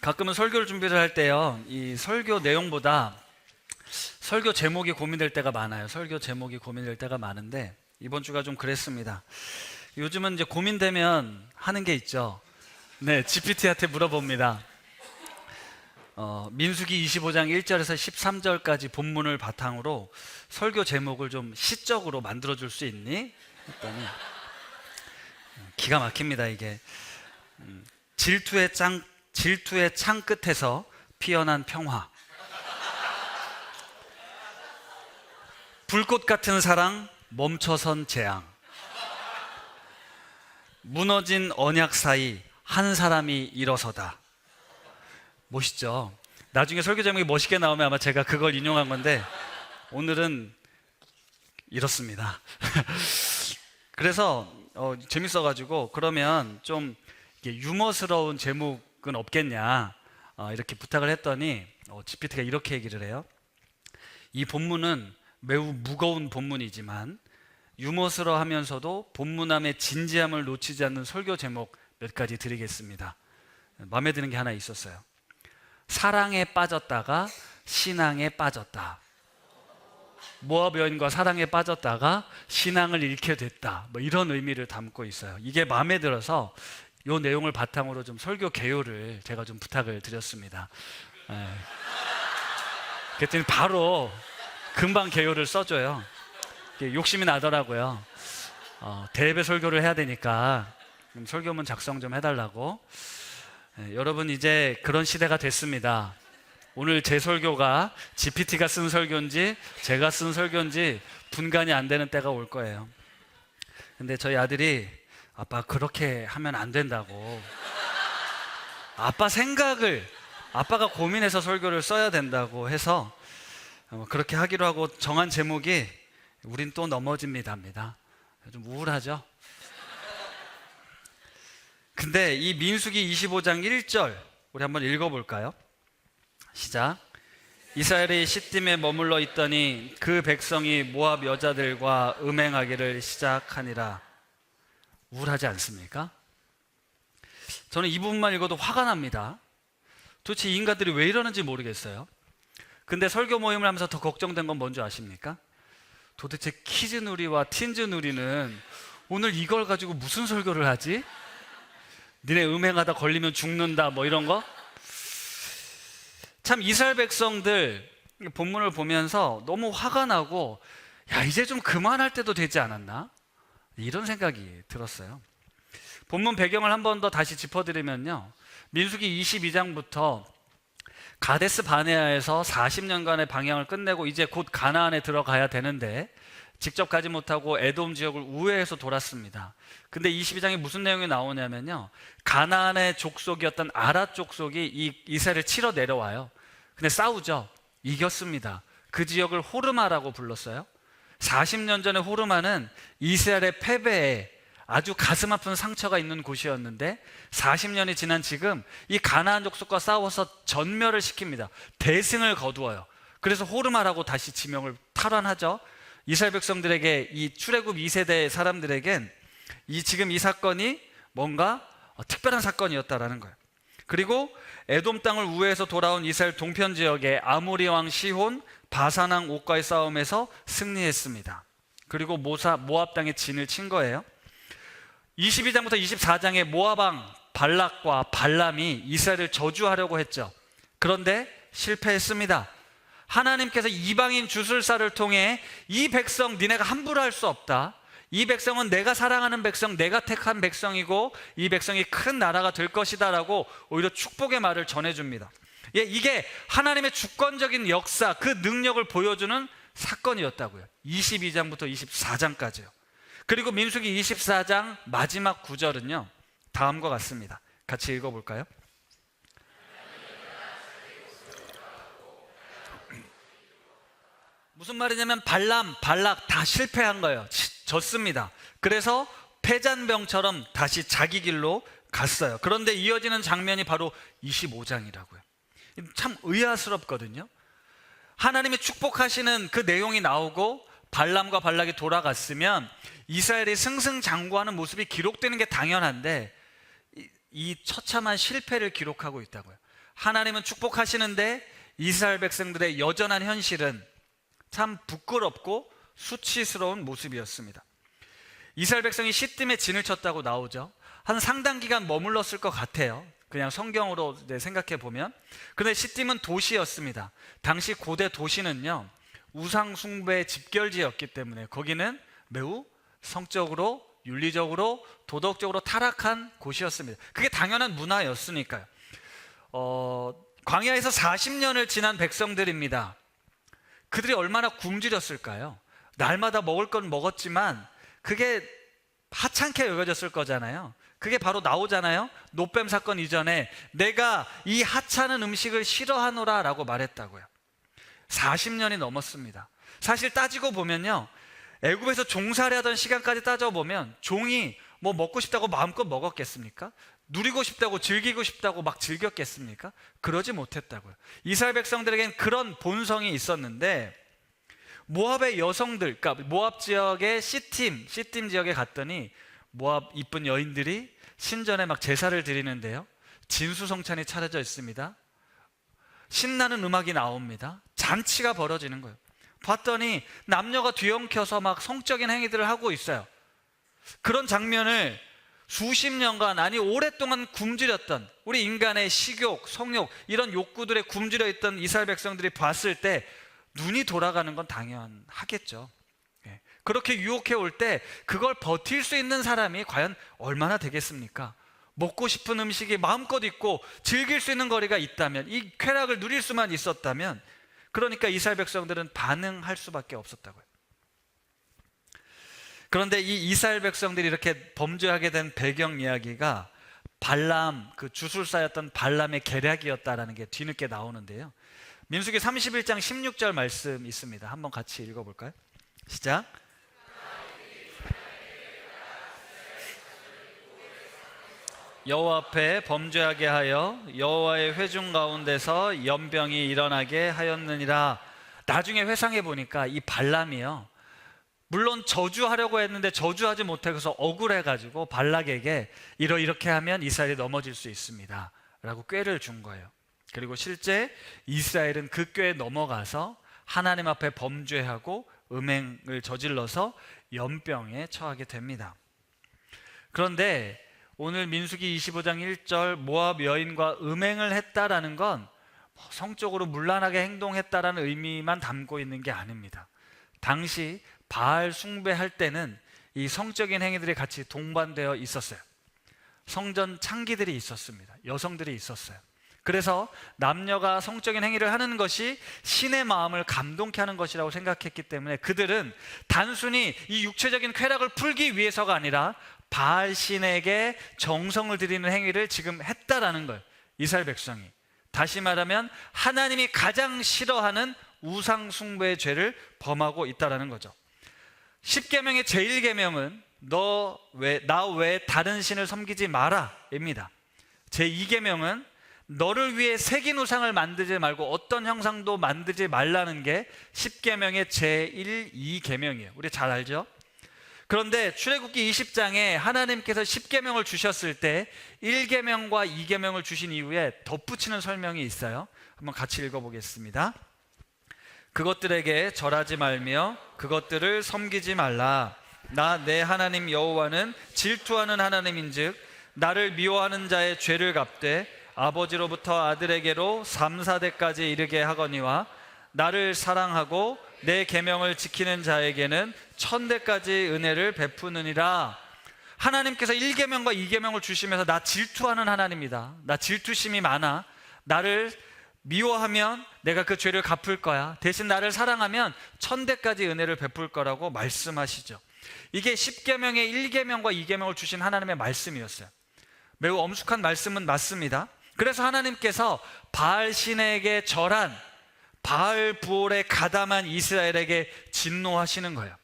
가끔은 설교를 준비를 할 때요, 이 설교 내용보다 설교 제목이 고민될 때가 많아요. 설교 제목이 고민될 때가 많은데 이번 주가 좀 그랬습니다. 요즘은 이제 고민되면 하는 게 있죠. 네, GPT한테 물어봅니다. 민수기 25장 1절에서 13절까지 본문을 바탕으로 설교 제목을 좀 시적으로 만들어줄 수 있니? 했더니 기가 막힙니다. 이게 질투의 창 끝에서 피어난 평화, 불꽃 같은 사랑, 멈춰선 재앙, 무너진 언약 사이 한 사람이 일어서다. 멋있죠? 나중에 설교 제목이 멋있게 나오면 아마 제가 그걸 인용한 건데 오늘은 이렇습니다. 그래서 재밌어가지고 그러면 좀 유머스러운 제목은 없겠냐 이렇게 부탁을 했더니 GPT가 이렇게 얘기를 해요. 이 본문은 매우 무거운 본문이지만 유머스러하면서도 본문함의 진지함을 놓치지 않는 설교 제목 몇 가지 드리겠습니다. 마음에 드는 게 하나 있었어요. 사랑에 빠졌다가 신앙에 빠졌다. 모압 여인과 사랑에 빠졌다가 신앙을 잃게 됐다. 뭐 이런 의미를 담고 있어요. 이게 마음에 들어서 이 내용을 바탕으로 좀 설교 개요를 제가 좀 부탁을 드렸습니다. 그랬더니 바로 금방 개요를 써줘요. 욕심이 나더라고요. 대배 설교를 해야 되니까 설교문 작성 좀 해달라고. 여러분, 이제 그런 시대가 됐습니다. 오늘 제 설교가 GPT가 쓴 설교인지 제가 쓴 설교인지 분간이 안 되는 때가 올 거예요. 근데 저희 아들이 아빠 그렇게 하면 안 된다고, 아빠가 고민해서 설교를 써야 된다고 해서 그렇게 하기로 하고 정한 제목이 우린 또 넘어집니다입니다. 좀 우울하죠? 근데 이 민수기 25장 1절 우리 한번 읽어볼까요? 시작. 이스라엘이 시딤에 머물러 있더니 그 백성이 모압 여자들과 음행하기를 시작하니라. 우울하지 않습니까? 저는 이 부분만 읽어도 화가 납니다. 도대체 이 인간들이 왜 이러는지 모르겠어요. 근데 설교 모임을 하면서 더 걱정된 건 뭔지 아십니까? 도대체 키즈누리와 틴즈누리는 오늘 이걸 가지고 무슨 설교를 하지? 니네 음행하다 걸리면 죽는다 뭐 이런 거? 참 이스라엘 백성들 본문을 보면서 너무 화가 나고 야 이제 좀 그만할 때도 되지 않았나? 이런 생각이 들었어요. 본문 배경을 한 번 더 다시 짚어드리면요, 민수기 22장부터 가데스 바네아에서 40년간의 방향을 끝내고 이제 곧 가나안에 들어가야 되는데 직접 가지 못하고 에돔 지역을 우회해서 돌았습니다. 근데 22장에 무슨 내용이 나오냐면요, 가나안의 족속이었던 아라 족속이 이 이스라엘을 치러 내려와요. 근데 싸우죠. 이겼습니다. 그 지역을 호르마라고 불렀어요. 40년 전에 호르마는 이스라엘의 패배에 아주 가슴 아픈 상처가 있는 곳이었는데 40년이 지난 지금 이 가나안 족속과 싸워서 전멸을 시킵니다. 대승을 거두어요. 그래서 호르마라고 다시 지명을 탈환하죠. 이스라엘 백성들에게, 이 출애굽 2세대 사람들에겐 지금 이 사건이 뭔가 특별한 사건이었다라는 거예요. 그리고 에돔 땅을 우회해서 돌아온 이스라엘 동편 지역의 아모리 왕 시혼, 바산 왕 옥과의 싸움에서 승리했습니다. 그리고 모압 땅에 진을 친 거예요. 22장부터 24장에 모압 왕 발락과 발람이 이스라엘을 저주하려고 했죠. 그런데 실패했습니다. 하나님께서 이방인 주술사를 통해 이 백성 니네가 함부로 할 수 없다. 이 백성은 내가 사랑하는 백성, 내가 택한 백성이고 이 백성이 큰 나라가 될 것이다 라고 오히려 축복의 말을 전해줍니다. 이게 하나님의 주권적인 역사, 그 능력을 보여주는 사건이었다고요. 22장부터 24장까지요. 그리고 민수기 24장 마지막 구절은요, 다음과 같습니다. 같이 읽어볼까요? 무슨 말이냐면 발람, 발락 다 실패한 거예요. 졌습니다. 그래서 패잔병처럼 다시 자기 길로 갔어요. 그런데 이어지는 장면이 바로 25장이라고요. 참 의아스럽거든요. 하나님이 축복하시는 그 내용이 나오고 발람과 발락이 돌아갔으면 이스라엘이 승승장구하는 모습이 기록되는 게 당연한데 이 처참한 실패를 기록하고 있다고요. 하나님은 축복하시는데 이스라엘 백성들의 여전한 현실은 참 부끄럽고 수치스러운 모습이었습니다. 이스라엘 백성이 시딤에 진을 쳤다고 나오죠. 한 상당 기간 머물렀을 것 같아요. 그냥 성경으로 생각해 보면. 근데 시딤은 도시였습니다. 당시 고대 도시는요, 우상 숭배의 집결지였기 때문에 거기는 매우 성적으로, 윤리적으로, 도덕적으로 타락한 곳이었습니다. 그게 당연한 문화였으니까요. 광야에서 40년을 지난 백성들입니다. 그들이 얼마나 굶주렸을까요? 날마다 먹을 건 먹었지만 그게 하찮게 여겨졌을 거잖아요. 그게 바로 나오잖아요. 노뱀 사건 이전에 내가 이 하찮은 음식을 싫어하노라 라고 말했다고요. 40년이 넘었습니다. 사실 따지고 보면요, 애굽에서 종살이 하던 시간까지 따져보면 종이 뭐 먹고 싶다고 마음껏 먹었겠습니까? 누리고 싶다고, 즐기고 싶다고 막 즐겼겠습니까? 그러지 못했다고요. 이스라엘 백성들에겐 그런 본성이 있었는데, 모압의 여성들, 그러니까 모압 지역의 시팀 지역에 갔더니 모압 이쁜 여인들이 신전에 막 제사를 드리는데요, 진수성찬이 차려져 있습니다. 신나는 음악이 나옵니다. 잔치가 벌어지는 거예요. 봤더니 남녀가 뒤엉켜서 막 성적인 행위들을 하고 있어요. 그런 장면을 수십 년간, 아니 오랫동안 굶주렸던, 우리 인간의 식욕, 성욕, 이런 욕구들에 굶주려 있던 이스라엘 백성들이 봤을 때 눈이 돌아가는 건 당연하겠죠. 그렇게 유혹해 올 때 그걸 버틸 수 있는 사람이 과연 얼마나 되겠습니까? 먹고 싶은 음식이 마음껏 있고 즐길 수 있는 거리가 있다면, 이 쾌락을 누릴 수만 있었다면, 그러니까 이스라엘 백성들은 반응할 수밖에 없었다고요. 그런데 이 이스라엘 백성들이 이렇게 범죄하게 된 배경 이야기가 발람, 그 주술사였던 발람의 계략이었다라는 게 뒤늦게 나오는데요, 민수기 31장 16절 말씀 있습니다. 한번 같이 읽어볼까요? 시작. 여호와 앞에 범죄하게 하여 여호와의 회중 가운데서 연병이 일어나게 하였느니라. 나중에 회상해 보니까 이 발람이요, 물론 저주하려고 했는데 저주하지 못해서 억울해가지고 발락에게 이렇게 하면 이스라엘이 넘어질 수 있습니다 라고 꾀를 준 거예요. 그리고 실제 이스라엘은 그 꾀에 넘어가서 하나님 앞에 범죄하고 음행을 저질러서 연병에 처하게 됩니다. 그런데 오늘 민수기 25장 1절 모압 여인과 음행을 했다라는 건 성적으로 문란하게 행동했다라는 의미만 담고 있는 게 아닙니다. 당시 바알 숭배할 때는 이 성적인 행위들이 같이 동반되어 있었어요. 성전 창기들이 있었습니다. 여성들이 있었어요. 그래서 남녀가 성적인 행위를 하는 것이 신의 마음을 감동케 하는 것이라고 생각했기 때문에 그들은 단순히 이 육체적인 쾌락을 풀기 위해서가 아니라 바알 신에게 정성을 드리는 행위를 지금 했다라는 거예요. 이스라엘 백성이. 다시 말하면 하나님이 가장 싫어하는 우상 숭배의 죄를 범하고 있다라는 거죠. 10계명의 제1계명은 나 외에 다른 신을 섬기지 마라 입니다. 제2계명은 너를 위해 새긴 우상을 만들지 말고 어떤 형상도 만들지 말라는 게 10계명의 제1, 2계명이에요. 우리 잘 알죠? 그런데 출애굽기 20장에 하나님께서 10계명을 주셨을 때 1계명과 2계명을 주신 이후에 덧붙이는 설명이 있어요. 한번 같이 읽어보겠습니다. 그것들에게 절하지 말며 그것들을 섬기지 말라. 나 내 하나님 여호와는 질투하는 하나님인즉 나를 미워하는 자의 죄를 갚되 아버지로부터 아들에게로 3, 4대까지 이르게 하거니와 나를 사랑하고 내 계명을 지키는 자에게는 1000대까지 은혜를 베푸느니라. 하나님께서 1계명과 2계명을 주시면서 나 질투하는 하나님이다, 나 질투심이 많아, 나를 미워하면 내가 그 죄를 갚을 거야, 대신 나를 사랑하면 1000대까지 은혜를 베풀 거라고 말씀하시죠. 이게 10계명의 1계명과 2계명을 주신 하나님의 말씀이었어요. 매우 엄숙한 말씀은 맞습니다. 그래서 하나님께서 바알 신에게 절한, 바알 부올에 가담한 이스라엘에게 진노하시는 거예요.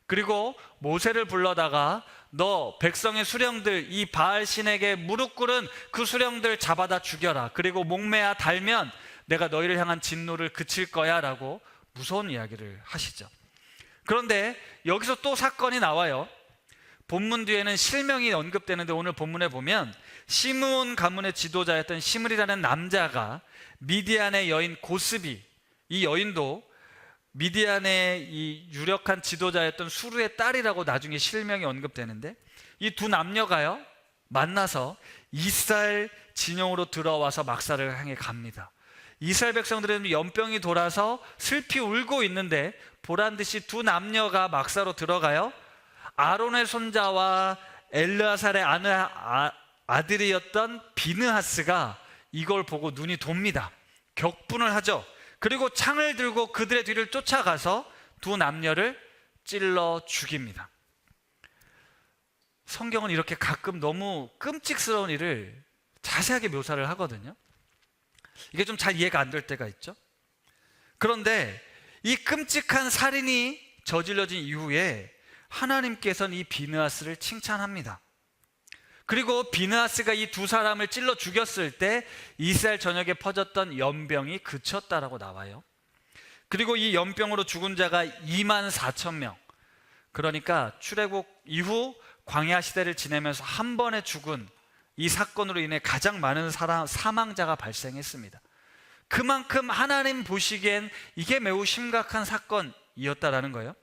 그리고 모세를 불러다가 너 백성의 수령들, 이 바알 신에게 무릎 꿇은 그 수령들 잡아다 죽여라. 그리고 목매아 달면 내가 너희를 향한 진노를 그칠 거야 라고 무서운 이야기를 하시죠. 그런데 여기서 또 사건이 나와요. 본문 뒤에는 실명이 언급되는데 오늘 본문에 보면 시므온 가문의 지도자였던 시므리라는 남자가 미디안의 여인 고스비, 이 여인도 미디안의 이 유력한 지도자였던 수르의 딸이라고 나중에 실명이 언급되는데, 이 두 남녀가요 만나서 이스라엘 진영으로 들어와서 막사를 향해 갑니다. 이스라엘 백성들은 연병이 돌아서 슬피 울고 있는데 보란듯이 두 남녀가 막사로 들어가요. 아론의 손자와 엘르아살의 아들이었던 비느하스가 이걸 보고 눈이 돕니다. 격분을 하죠. 그리고 창을 들고 그들의 뒤를 쫓아가서 두 남녀를 찔러 죽입니다. 성경은 이렇게 가끔 너무 끔찍스러운 일을 자세하게 묘사를 하거든요. 이게 좀 잘 이해가 안 될 때가 있죠. 그런데 이 끔찍한 살인이 저질러진 이후에 하나님께서는 이 비느하스를 칭찬합니다. 그리고 비느하스가 이 두 사람을 찔러 죽였을 때 이스라엘 전역에 퍼졌던 연병이 그쳤다라고 나와요. 그리고 이 연병으로 죽은 자가 24,000명, 그러니까 출애굽 이후 광야 시대를 지내면서 한 번에 죽은 이 사건으로 인해 가장 많은 사망자가 발생했습니다. 그만큼 하나님 보시기엔 이게 매우 심각한 사건이었다라는 거예요.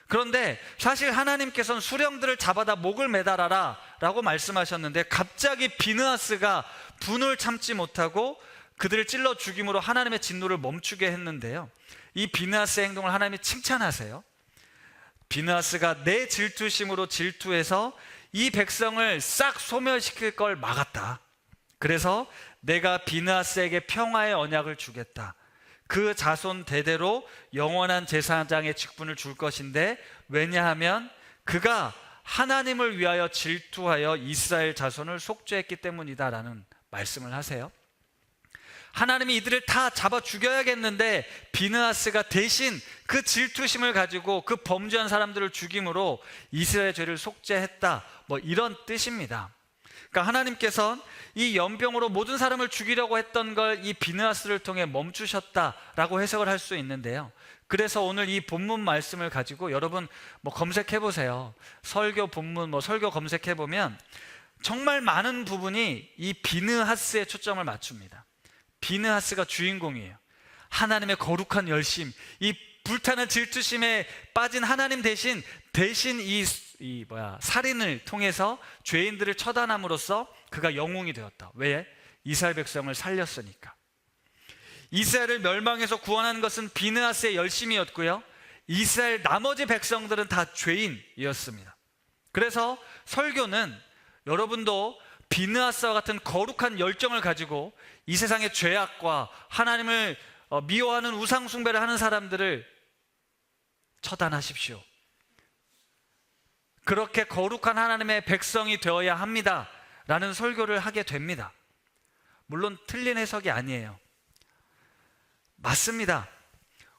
그런데 사실 하나님께서는 수령들을 잡아다 목을 매달아라 라고 말씀하셨는데, 갑자기 비느하스가 분을 참지 못하고 그들을 찔러 죽임으로 하나님의 진노를 멈추게 했는데요, 이 비느하스의 행동을 하나님이 칭찬하세요. 비느하스가 내 질투심으로 질투해서 이 백성을 싹 소멸시킬 걸 막았다. 그래서 내가 비느하스에게 평화의 언약을 주겠다. 그 자손 대대로 영원한 제사장의 직분을 줄 것인데, 왜냐하면 그가 하나님을 위하여 질투하여 이스라엘 자손을 속죄했기 때문이다 라는 말씀을 하세요. 하나님이 이들을 다 잡아 죽여야겠는데 비느하스가 대신 그 질투심을 가지고 그 범죄한 사람들을 죽임으로 이스라엘의 죄를 속죄했다, 이런 뜻입니다. 그러니까 하나님께서는 이 연병으로 모든 사람을 죽이려고 했던 걸 이 비느하스를 통해 멈추셨다라고 해석을 할 수 있는데요, 그래서 오늘 이 본문 말씀을 가지고 여러분 검색해 보세요. 설교 본문 설교 검색해 보면 정말 많은 부분이 이 비느하스에 초점을 맞춥니다. 비느하스가 주인공이에요. 하나님의 거룩한 열심, 이 불타는 질투심에 빠진 하나님 대신 살인을 통해서 죄인들을 처단함으로써 그가 영웅이 되었다. 왜? 이스라엘 백성을 살렸으니까. 이스라엘을 멸망해서 구원하는 것은 비느하스의 열심이었고요, 이스라엘 나머지 백성들은 다 죄인이었습니다. 그래서 설교는 여러분도 비느하스와 같은 거룩한 열정을 가지고 이 세상의 죄악과 하나님을 미워하는 우상 숭배를 하는 사람들을 처단하십시오. 그렇게 거룩한 하나님의 백성이 되어야 합니다 라는 설교를 하게 됩니다. 물론 틀린 해석이 아니에요. 맞습니다.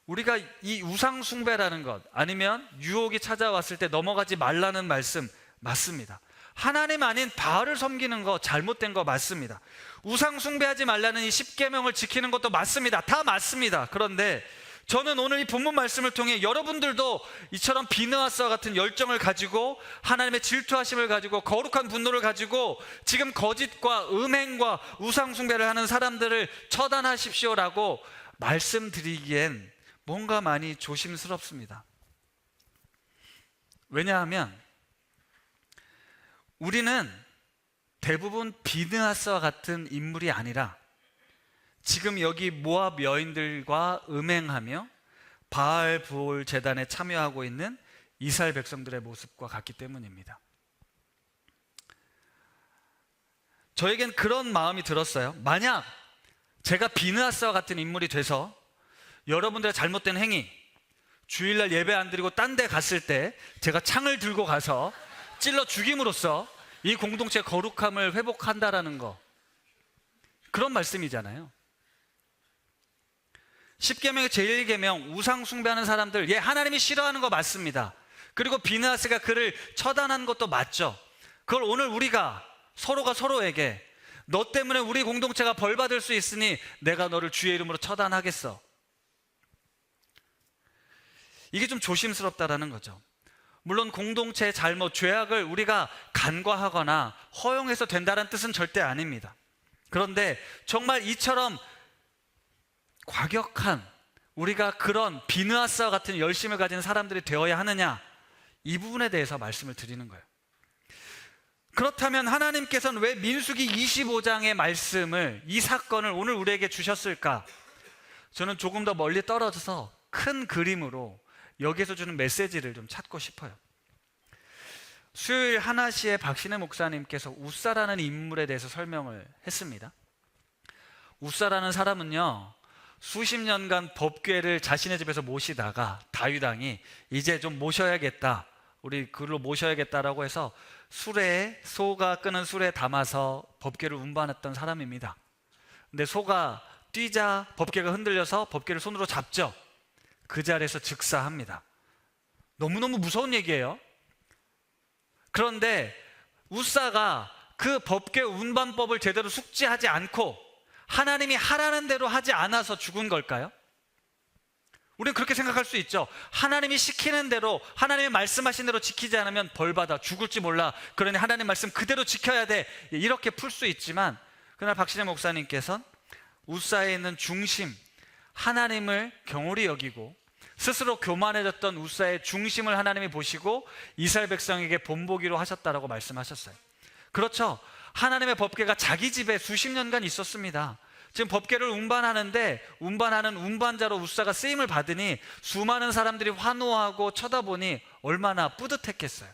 우리가 이 우상 숭배라는 것, 아니면 유혹이 찾아왔을 때 넘어가지 말라는 말씀 맞습니다. 하나님 아닌 바알을 섬기는 거 잘못된 거 맞습니다. 우상 숭배하지 말라는 이 10계명을 지키는 것도 맞습니다. 다 맞습니다. 그런데 저는 오늘 이 본문 말씀을 통해 여러분들도 이처럼 비느하스와 같은 열정을 가지고 하나님의 질투하심을 가지고 거룩한 분노를 가지고 지금 거짓과 음행과 우상 숭배를 하는 사람들을 처단하십시오라고 말씀드리기엔 뭔가 많이 조심스럽습니다. 왜냐하면 우리는 대부분 비느하스와 같은 인물이 아니라 지금 여기 모압 여인들과 음행하며 바알 부올 제단에 참여하고 있는 이스라엘 백성들의 모습과 같기 때문입니다. 저에겐 그런 마음이 들었어요. 만약 제가 비느하스와 같은 인물이 돼서 여러분들의 잘못된 행위, 주일날 예배 안 드리고 딴 데 갔을 때 제가 창을 들고 가서 찔러 죽임으로써 이 공동체의 거룩함을 회복한다라는 거, 그런 말씀이잖아요. 10계명의 제1계명 우상 숭배하는 사람들, 하나님이 싫어하는 거 맞습니다. 그리고 비느하스가 그를 처단한 것도 맞죠. 그걸 오늘 우리가 서로가 서로에게 너 때문에 우리 공동체가 벌받을 수 있으니 내가 너를 주의 이름으로 처단하겠어, 이게 좀 조심스럽다라는 거죠. 물론 공동체의 잘못, 죄악을 우리가 간과하거나 허용해서 된다는 뜻은 절대 아닙니다. 그런데 정말 이처럼 과격한, 우리가 그런 비느하스와 같은 열심을 가진 사람들이 되어야 하느냐, 이 부분에 대해서 말씀을 드리는 거예요. 그렇다면 하나님께서는 왜 민수기 25장의 말씀을, 이 사건을 오늘 우리에게 주셨을까? 저는 조금 더 멀리 떨어져서 큰 그림으로 여기에서 주는 메시지를 좀 찾고 싶어요. 수요일 하나시에 박신혜 목사님께서 우사라는 인물에 대해서 설명을 했습니다. 우사라는 사람은요, 수십 년간 법궤를 자신의 집에서 모시다가 다윗 왕이 이제 좀 모셔야겠다, 우리 그로 모셔야겠다라고 해서 수레에, 소가 끄는 수레에 담아서 법궤를 운반했던 사람입니다. 근데 소가 뛰자 법궤가 흔들려서 법궤를 손으로 잡죠. 그 자리에서 즉사합니다. 너무너무 무서운 얘기예요. 그런데 우사가 그 법궤 운반법을 제대로 숙지하지 않고 하나님이 하라는 대로 하지 않아서 죽은 걸까요? 우리는 그렇게 생각할 수 있죠. 하나님이 시키는 대로, 하나님이 말씀하신 대로 지키지 않으면 벌받아 죽을지 몰라, 그러니 하나님 말씀 그대로 지켜야 돼, 이렇게 풀 수 있지만, 그날 박신혜 목사님께서는 우사에 있는 중심, 하나님을 경홀히 여기고 스스로 교만해졌던 우사의 중심을 하나님이 보시고 이스라엘 백성에게 본보기로 하셨다라고 말씀하셨어요. 그렇죠. 하나님의 법궤가 자기 집에 수십 년간 있었습니다. 지금 법궤를 운반하는데 운반하는 운반자로 우사가 쓰임을 받으니 수많은 사람들이 환호하고 쳐다보니 얼마나 뿌듯했겠어요.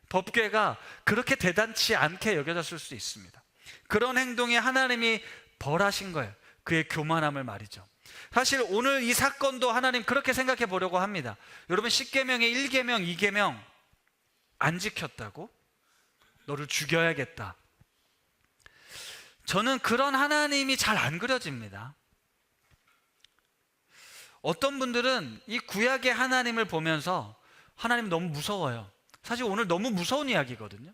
법궤가 그렇게 대단치 않게 여겨졌을 수 있습니다. 그런 행동에 하나님이 벌하신 거예요. 그의 교만함을 말이죠. 사실 오늘 이 사건도 하나님 그렇게 생각해 보려고 합니다. 여러분, 10계명의 1계명, 2계명 안 지켰다고? 너를 죽여야겠다. 저는 그런 하나님이 잘 안 그려집니다. 어떤 분들은 이 구약의 하나님을 보면서 하나님 너무 무서워요. 사실 오늘 너무 무서운 이야기거든요.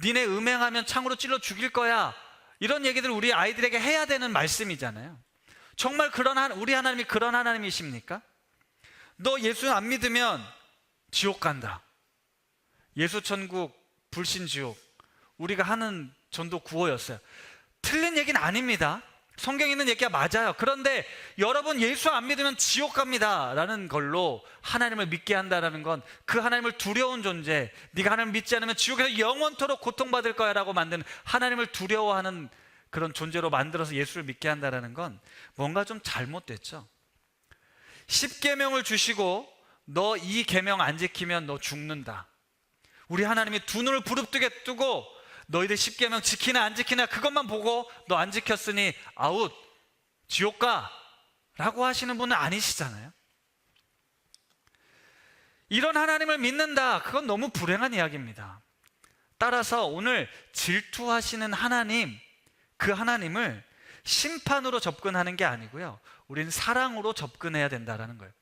니네 음행하면 창으로 찔러 죽일 거야, 이런 얘기들 우리 아이들에게 해야 되는 말씀이잖아요. 정말 우리 하나님이 그런 하나님이십니까? 너 예수 안 믿으면 지옥 간다, 예수 천국, 불신 지옥, 우리가 하는 전도 구호였어요. 틀린 얘기는 아닙니다. 성경에 있는 얘기가 맞아요. 그런데 여러분, 예수 안 믿으면 지옥 갑니다 라는 걸로 하나님을 믿게 한다는 건 그 하나님을 두려운 존재, 네가 하나님을 믿지 않으면 지옥에서 영원토록 고통받을 거야 라고 만든 하나님을 두려워하는 그런 존재로 만들어서 예수를 믿게 한다는 건 뭔가 좀 잘못됐죠. 10계명을 주시고 너 이 계명 안 지키면 너 죽는다. 우리 하나님이 두 눈을 부릅뜨게 뜨고 너희들 10계명 지키나 안 지키나 그것만 보고 너 안 지켰으니 아웃, 지옥 가 라고 하시는 분은 아니시잖아요. 이런 하나님을 믿는다, 그건 너무 불행한 이야기입니다. 따라서 오늘 질투하시는 하나님, 그 하나님을 심판으로 접근하는 게 아니고요, 우리는 사랑으로 접근해야 된다는 거예요.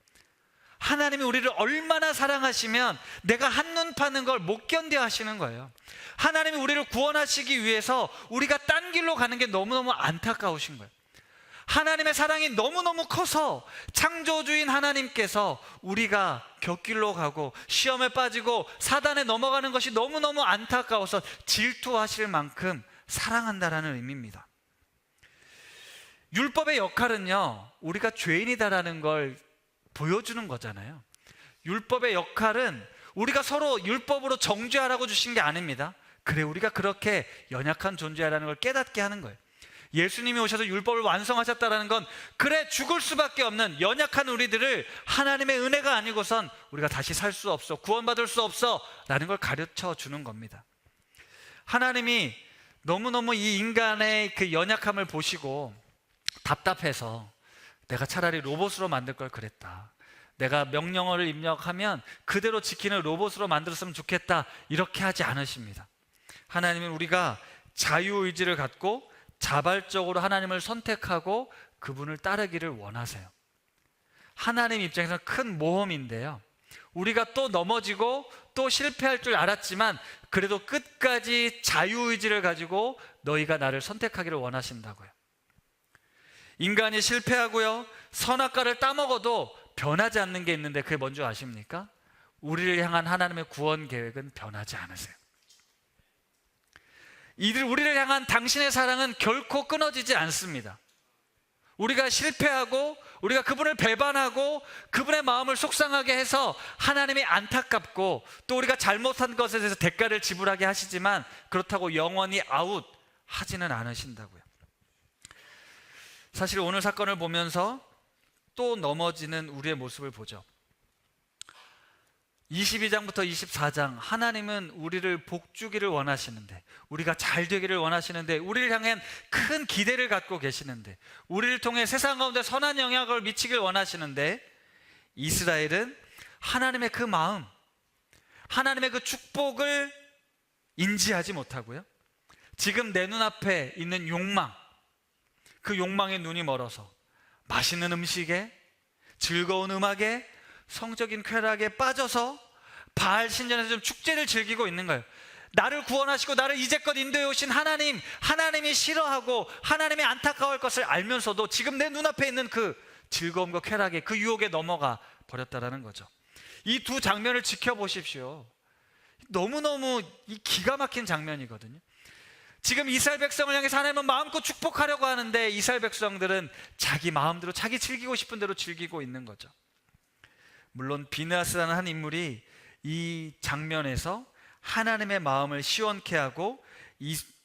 하나님이 우리를 얼마나 사랑하시면 내가 한눈 파는 걸 못 견뎌 하시는 거예요. 하나님이 우리를 구원하시기 위해서 우리가 딴 길로 가는 게 너무너무 안타까우신 거예요. 하나님의 사랑이 너무너무 커서 창조주인 하나님께서 우리가 곁길로 가고 시험에 빠지고 사단에 넘어가는 것이 너무너무 안타까워서 질투하실 만큼 사랑한다라는 의미입니다. 율법의 역할은요, 우리가 죄인이다라는 걸 보여주는 거잖아요. 율법의 역할은 우리가 서로 율법으로 정죄하라고 주신 게 아닙니다. 그래, 우리가 그렇게 연약한 존재라는 걸 깨닫게 하는 거예요. 예수님이 오셔서 율법을 완성하셨다는 건 그래, 죽을 수밖에 없는 연약한 우리들을 하나님의 은혜가 아니고선 우리가 다시 살 수 없어, 구원받을 수 없어 라는 걸 가르쳐 주는 겁니다. 하나님이 너무너무 이 인간의 그 연약함을 보시고 답답해서 내가 차라리 로봇으로 만들 걸 그랬다, 내가 명령어를 입력하면 그대로 지키는 로봇으로 만들었으면 좋겠다, 이렇게 하지 않으십니다. 하나님은 우리가 자유의지를 갖고 자발적으로 하나님을 선택하고 그분을 따르기를 원하세요. 하나님 입장에서는 큰 모험인데요, 우리가 또 넘어지고 또 실패할 줄 알았지만 그래도 끝까지 자유의지를 가지고 너희가 나를 선택하기를 원하신다고요. 인간이 실패하고요, 선악과를 따먹어도 변하지 않는 게 있는데 그게 뭔지 아십니까? 우리를 향한 하나님의 구원 계획은 변하지 않으세요. 우리를 향한 당신의 사랑은 결코 끊어지지 않습니다. 우리가 실패하고 우리가 그분을 배반하고 그분의 마음을 속상하게 해서 하나님이 안타깝고 또 우리가 잘못한 것에 대해서 대가를 지불하게 하시지만 그렇다고 영원히 아웃 하지는 않으신다고요. 사실 오늘 사건을 보면서 또 넘어지는 우리의 모습을 보죠. 22장부터 24장, 하나님은 우리를 복주기를 원하시는데, 우리가 잘 되기를 원하시는데, 우리를 향한 큰 기대를 갖고 계시는데, 우리를 통해 세상 가운데 선한 영향을 미치길 원하시는데, 이스라엘은 하나님의 그 마음, 하나님의 그 축복을 인지하지 못하고요, 지금 내 눈앞에 있는 욕망, 그 욕망에 눈이 멀어서 맛있는 음식에, 즐거운 음악에, 성적인 쾌락에 빠져서 바알 신전에서 좀 축제를 즐기고 있는 거예요. 나를 구원하시고 나를 이제껏 인도해 오신 하나님, 하나님이 싫어하고 하나님이 안타까워할 것을 알면서도 지금 내 눈앞에 있는 그 즐거움과 쾌락에, 그 유혹에 넘어가 버렸다라는 거죠. 이 두 장면을 지켜보십시오. 너무너무 이 기가 막힌 장면이거든요. 지금 이스라엘 백성을 향해서 하나님은 마음껏 축복하려고 하는데 이스라엘 백성들은 자기 마음대로, 자기 즐기고 싶은 대로 즐기고 있는 거죠. 물론 비느하스라는 한 인물이 이 장면에서 하나님의 마음을 시원케 하고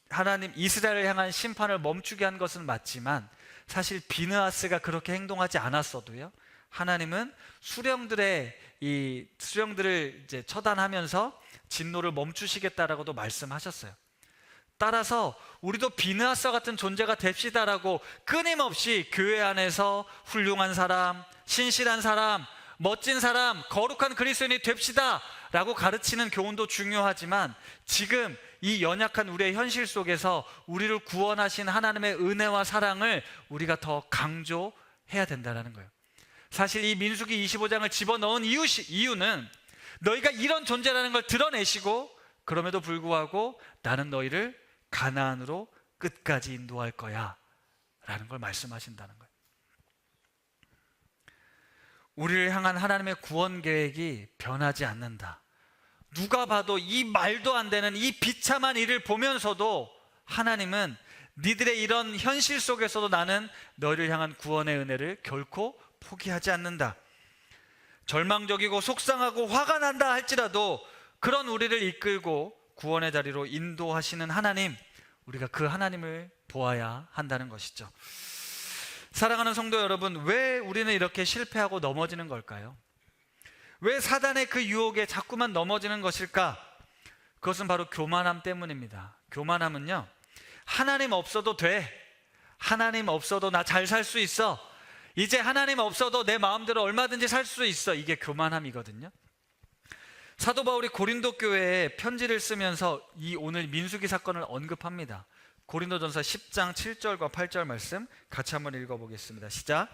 하나님 이스라엘을 향한 심판을 멈추게 한 것은 맞지만, 사실 비느하스가 그렇게 행동하지 않았어도요, 하나님은 수령들을 이제 처단하면서 진노를 멈추시겠다라고도 말씀하셨어요. 따라서 우리도 비느하스와 같은 존재가 됩시다라고 끊임없이 교회 안에서 훌륭한 사람, 신실한 사람, 멋진 사람, 거룩한 그리스도인이 됩시다 라고 가르치는 교훈도 중요하지만, 지금 이 연약한 우리의 현실 속에서 우리를 구원하신 하나님의 은혜와 사랑을 우리가 더 강조해야 된다는 거예요. 사실 이 민수기 25장을 집어넣은 이유는 너희가 이런 존재라는 걸 드러내시고, 그럼에도 불구하고 나는 너희를 가나안으로 끝까지 인도할 거야 라는 걸 말씀하신다는 거예요. 우리를 향한 하나님의 구원 계획이 변하지 않는다. 누가 봐도 이 말도 안 되는 이 비참한 일을 보면서도 하나님은 니들의 이런 현실 속에서도 나는 너희를 향한 구원의 은혜를 결코 포기하지 않는다. 절망적이고 속상하고 화가 난다 할지라도 그런 우리를 이끌고 구원의 자리로 인도하시는 하나님, 우리가 그 하나님을 보아야 한다는 것이죠. 사랑하는 성도 여러분, 왜 우리는 이렇게 실패하고 넘어지는 걸까요? 왜 사단의 그 유혹에 자꾸만 넘어지는 것일까? 그것은 바로 교만함 때문입니다. 교만함은요, 하나님 없어도 돼, 하나님 없어도 나 잘 살 수 있어, 이제 하나님 없어도 내 마음대로 얼마든지 살 수 있어, 이게 교만함이거든요. 사도 바울이 고린도 교회에 편지를 쓰면서 이 오늘 민수기 사건을 언급합니다. 고린도전서 10장 7절과 8절 말씀 같이 한번 읽어보겠습니다. 시작.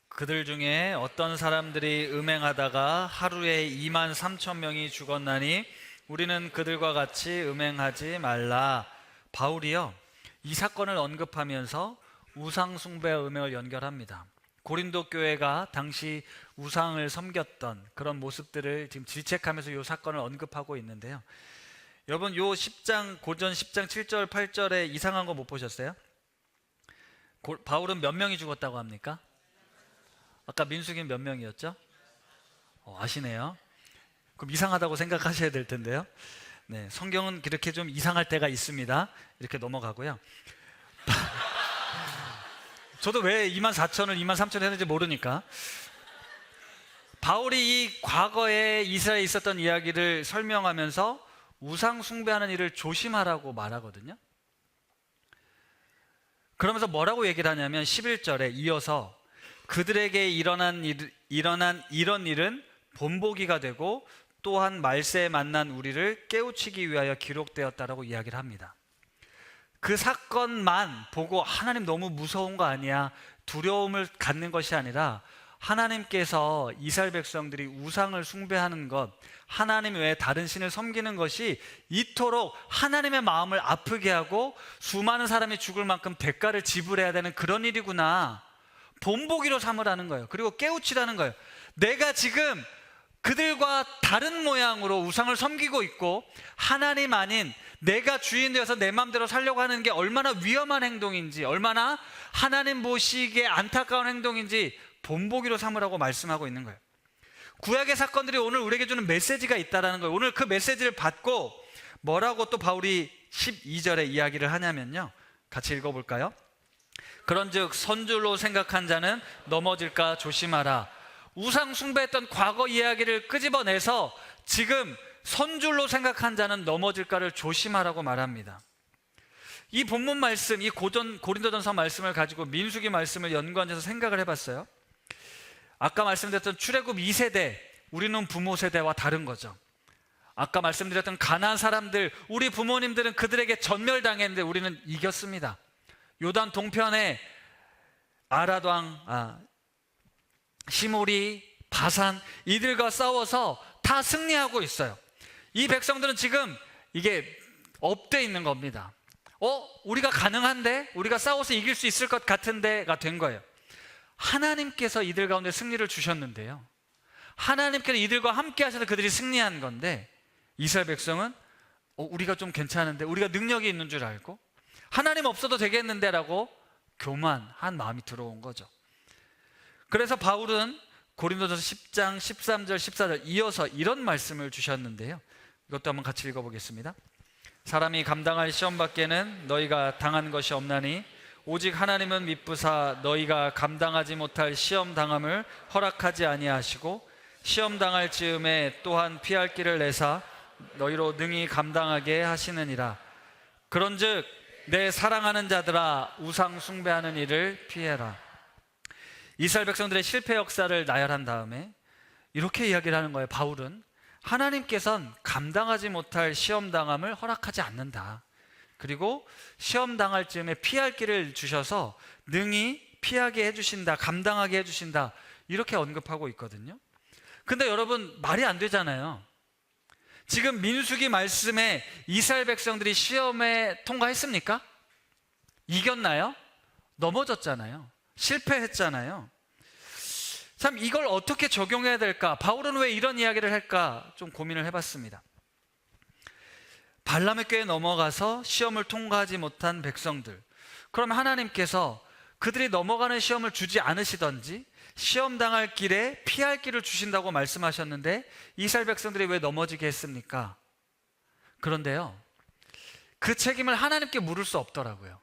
그들 중에 어떤 사람들이 음행하다가 하루에 2만 3천 명이 죽었나니 우리는 그들과 같이 음행하지 말라. 바울이요, 이 사건을 언급하면서 우상 숭배와 음행을 연결합니다. 고린도 교회가 당시 우상을 섬겼던 그런 모습들을 지금 질책하면서 이 사건을 언급하고 있는데요. 여러분, 요 10장 고전 10장 7절 8절에 이상한 거 못 보셨어요? 바울은 몇 명이 죽었다고 합니까? 아까 민수기는 몇 명이었죠? 아시네요. 그럼 이상하다고 생각하셔야 될 텐데요. 네, 성경은 그렇게 좀 이상할 때가 있습니다. 이렇게 넘어가고요. 저도 왜 2만 4천을 2만 3천 했는지 모르니까. 바울이 이 과거에 이스라엘에 있었던 이야기를 설명하면서 우상 숭배하는 일을 조심하라고 말하거든요. 그러면서 뭐라고 얘기를 하냐면 11절에 이어서 그들에게 일어난 이런 일은 본보기가 되고 또한 말세에 만난 우리를 깨우치기 위하여 기록되었다라고 이야기를 합니다. 그 사건만 보고 하나님 너무 무서운 거 아니야, 두려움을 갖는 것이 아니라 하나님께서 이스라엘 백성들이 우상을 숭배하는 것, 하나님 외에 다른 신을 섬기는 것이 이토록 하나님의 마음을 아프게 하고 수많은 사람이 죽을 만큼 대가를 지불해야 되는 그런 일이구나, 본보기로 삼으라는 거예요. 그리고 깨우치라는 거예요. 내가 지금 그들과 다른 모양으로 우상을 섬기고 있고 하나님 아닌 내가 주인 되어서 내 마음대로 살려고 하는 게 얼마나 위험한 행동인지, 얼마나 하나님 보시기에 안타까운 행동인지 본보기로 삼으라고 말씀하고 있는 거예요. 구약의 사건들이 오늘 우리에게 주는 메시지가 있다는 거예요. 오늘 그 메시지를 받고 뭐라고 또 바울이 12절에 이야기를 하냐면요, 같이 읽어볼까요? 그런즉 선줄로 생각한 자는 넘어질까 조심하라. 우상 숭배했던 과거 이야기를 끄집어내서 지금 선줄로 생각한 자는 넘어질까를 조심하라고 말합니다. 이 본문 말씀, 이 고린도전서 말씀을 가지고 민수기 말씀을 연관해서 생각을 해봤어요. 아까 말씀드렸던 출애굽 2세대, 우리는 부모 세대와 다른 거죠. 아까 말씀드렸던 가나안 사람들, 우리 부모님들은 그들에게 전멸당했는데 우리는 이겼습니다. 요단 동편에 아랏 왕, 시므리, 바산, 이들과 싸워서 다 승리하고 있어요. 이 백성들은 지금 이게 업돼 있는 겁니다. 우리가 가능한데? 우리가 싸워서 이길 수 있을 것 같은데가 된 거예요. 하나님께서 이들 가운데 승리를 주셨는데요, 하나님께서 이들과 함께 하셔서 그들이 승리한 건데, 이스라엘 백성은 우리가 좀 괜찮은데, 우리가 능력이 있는 줄 알고 하나님 없어도 되겠는데 라고 교만한 마음이 들어온 거죠. 그래서 바울은 고린도전서 10장 13절 14절 이어서 이런 말씀을 주셨는데요, 이것도 한번 같이 읽어보겠습니다. 사람이 감당할 시험 밖에는 너희가 당한 것이 없나니 오직 하나님은 미쁘사 너희가 감당하지 못할 시험 당함을 허락하지 아니하시고 시험 당할 즈음에 또한 피할 길을 내사 너희로 능히 감당하게 하시느니라. 그런즉 내 사랑하는 자들아 우상 숭배하는 일을 피해라. 이스라엘 백성들의 실패 역사를 나열한 다음에 이렇게 이야기를 하는 거예요. 바울은 하나님께서는 감당하지 못할 시험 당함을 허락하지 않는다. 그리고 시험 당할 즈음에 피할 길을 주셔서 능히 피하게 해주신다, 감당하게 해주신다, 이렇게 언급하고 있거든요. 근데 여러분, 말이 안 되잖아요. 지금 민수기 말씀에 이스라엘 백성들이 시험에 통과했습니까? 이겼나요? 넘어졌잖아요. 실패했잖아요. 참, 이걸 어떻게 적용해야 될까? 바울은 왜 이런 이야기를 할까? 좀 고민을 해봤습니다. 발람의 꾀에 넘어가서 시험을 통과하지 못한 백성들, 그럼 하나님께서 그들이 넘어가는 시험을 주지 않으시던지 시험 당할 길에 피할 길을 주신다고 말씀하셨는데 이스라엘 백성들이 왜 넘어지게 했습니까? 그런데요, 그 책임을 하나님께 물을 수 없더라고요.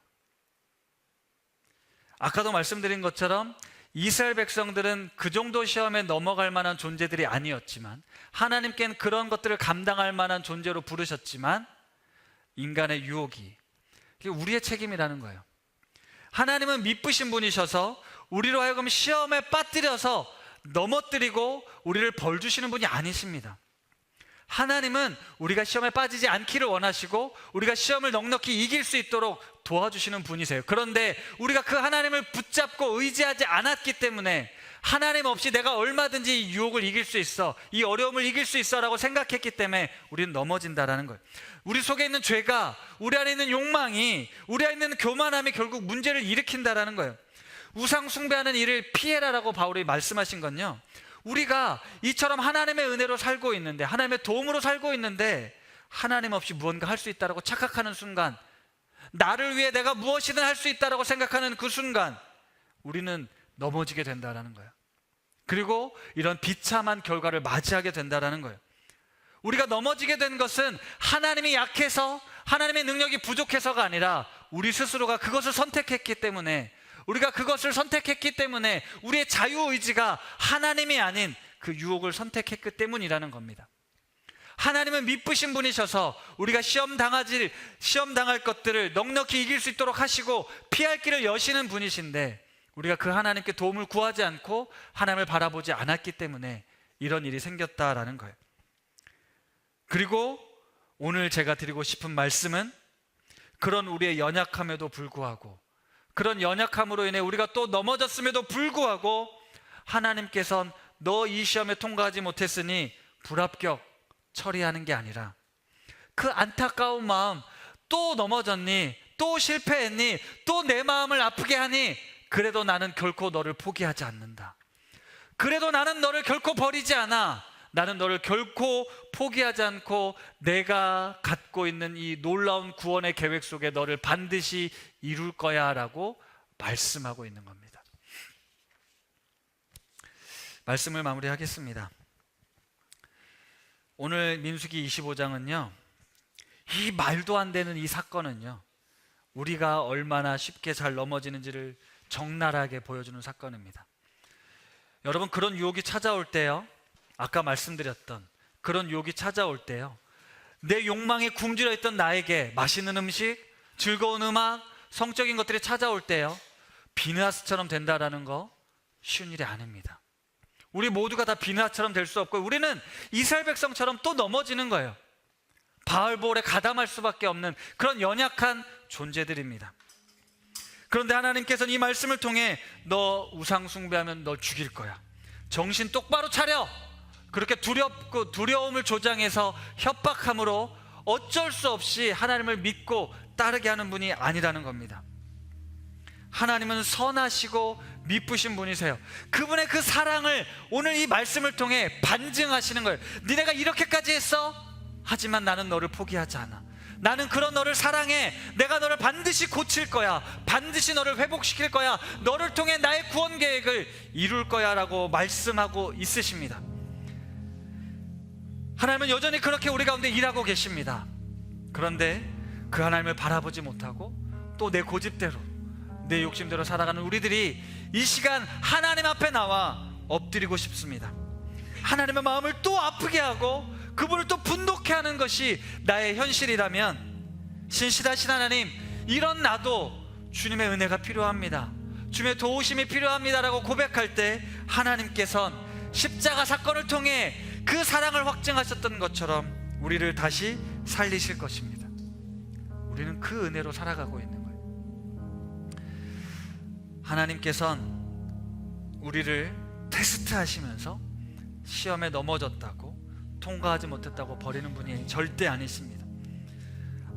아까도 말씀드린 것처럼 이스라엘 백성들은 그 정도 시험에 넘어갈 만한 존재들이 아니었지만 하나님께는 그런 것들을 감당할 만한 존재로 부르셨지만 인간의 유혹이, 이게 우리의 책임이라는 거예요. 하나님은 미쁘신 분이셔서 우리로 하여금 시험에 빠뜨려서 넘어뜨리고 우리를 벌 주시는 분이 아니십니다. 하나님은 우리가 시험에 빠지지 않기를 원하시고 우리가 시험을 넉넉히 이길 수 있도록 도와주시는 분이세요. 그런데 우리가 그 하나님을 붙잡고 의지하지 않았기 때문에 하나님 없이 내가 얼마든지 이 유혹을 이길 수 있어, 이 어려움을 이길 수 있어 라고 생각했기 때문에 우리는 넘어진다라는 거예요. 우리 속에 있는 죄가, 우리 안에 있는 욕망이, 우리 안에 있는 교만함이 결국 문제를 일으킨다라는 거예요. 우상 숭배하는 일을 피해라라고 바울이 말씀하신 건요, 우리가 이처럼 하나님의 은혜로 살고 있는데, 하나님의 도움으로 살고 있는데 하나님 없이 무언가 할 수 있다라고 착각하는 순간, 나를 위해 내가 무엇이든 할 수 있다라고 생각하는 그 순간 우리는 넘어지게 된다라는 거예요. 그리고 이런 비참한 결과를 맞이하게 된다라는 거예요. 우리가 넘어지게 된 것은 하나님이 약해서, 하나님의 능력이 부족해서가 아니라 우리 스스로가 그것을 선택했기 때문에, 우리가 그것을 선택했기 때문에 우리의 자유의지가 하나님이 아닌 그 유혹을 선택했기 때문이라는 겁니다. 하나님은 미쁘신 분이셔서 우리가 시험 당할 것들을 넉넉히 이길 수 있도록 하시고 피할 길을 여시는 분이신데 우리가 그 하나님께 도움을 구하지 않고 하나님을 바라보지 않았기 때문에 이런 일이 생겼다라는 거예요. 그리고 오늘 제가 드리고 싶은 말씀은 그런 우리의 연약함에도 불구하고, 그런 연약함으로 인해 우리가 또 넘어졌음에도 불구하고 하나님께서는 너 이 시험에 통과하지 못했으니 불합격 처리하는 게 아니라 그 안타까운 마음, 또 넘어졌니? 또 실패했니? 또 내 마음을 아프게 하니? 그래도 나는 결코 너를 포기하지 않는다. 그래도 나는 너를 결코 버리지 않아. 나는 너를 결코 포기하지 않고 내가 갖고 있는 이 놀라운 구원의 계획 속에 너를 반드시 이룰 거야 라고 말씀하고 있는 겁니다. 말씀을 마무리하겠습니다. 오늘 민수기 25장은요, 이 말도 안 되는 이 사건은요, 우리가 얼마나 쉽게 잘 넘어지는지를 적나라하게 보여주는 사건입니다. 여러분, 그런 유혹이 찾아올 때요, 아까 말씀드렸던 그런 유혹이 찾아올 때요, 내 욕망에 굶주려 있던 나에게 맛있는 음식, 즐거운 음악, 성적인 것들이 찾아올 때요, 비느하스처럼 된다라는 거 쉬운 일이 아닙니다. 우리 모두가 다 비느하스처럼 될 수 없고, 우리는 이스라엘 백성처럼 또 넘어지는 거예요. 바알볼에 가담할 수밖에 없는 그런 연약한 존재들입니다. 그런데 하나님께서는 이 말씀을 통해 너 우상 숭배하면 너 죽일 거야, 정신 똑바로 차려, 그렇게 두려움을 조장해서 협박함으로 어쩔 수 없이 하나님을 믿고 따르게 하는 분이 아니라는 겁니다. 하나님은 선하시고 미쁘신 분이세요. 그분의 그 사랑을 오늘 이 말씀을 통해 반증하시는 거예요. 니네가 이렇게까지 했어? 하지만 나는 너를 포기하지 않아. 나는 그런 너를 사랑해. 내가 너를 반드시 고칠 거야. 반드시 너를 회복시킬 거야. 너를 통해 나의 구원 계획을 이룰 거야 라고 말씀하고 있으십니다. 하나님은 여전히 그렇게 우리 가운데 일하고 계십니다. 그런데 그 하나님을 바라보지 못하고 또 내 고집대로, 내 욕심대로 살아가는 우리들이 이 시간 하나님 앞에 나와 엎드리고 싶습니다. 하나님의 마음을 또 아프게 하고 그분을 또 분노케 하는 것이 나의 현실이라면, 신실하신 하나님, 이런 나도 주님의 은혜가 필요합니다, 주님의 도우심이 필요합니다라고 고백할 때 하나님께서는 십자가 사건을 통해 그 사랑을 확증하셨던 것처럼 우리를 다시 살리실 것입니다. 우리는 그 은혜로 살아가고 있는 거예요. 하나님께서는 우리를 테스트하시면서 시험에 넘어졌다고, 통과하지 못했다고 버리는 분이 절대 아니십니다.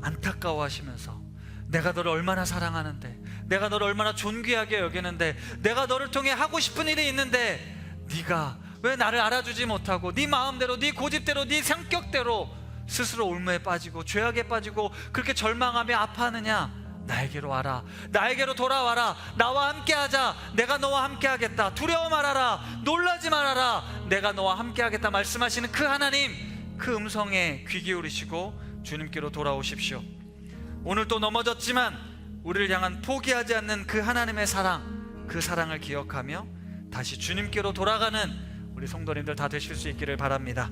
안타까워하시면서 내가 너를 얼마나 사랑하는데, 내가 너를 얼마나 존귀하게 여기는데, 내가 너를 통해 하고 싶은 일이 있는데 네가 왜 나를 알아주지 못하고 네 마음대로, 네 고집대로, 네 성격대로 스스로 올무에 빠지고 죄악에 빠지고 그렇게 절망하며 아파하느냐? 나에게로 와라, 나에게로 돌아와라, 나와 함께하자, 내가 너와 함께하겠다, 두려워 말아라, 놀라지 말아라, 내가 너와 함께하겠다 말씀하시는 그 하나님, 그 음성에 귀 기울이시고 주님께로 돌아오십시오. 오늘 또 넘어졌지만 우리를 향한 포기하지 않는 그 하나님의 사랑, 그 사랑을 기억하며 다시 주님께로 돌아가는 우리 성도님들 다 되실 수 있기를 바랍니다.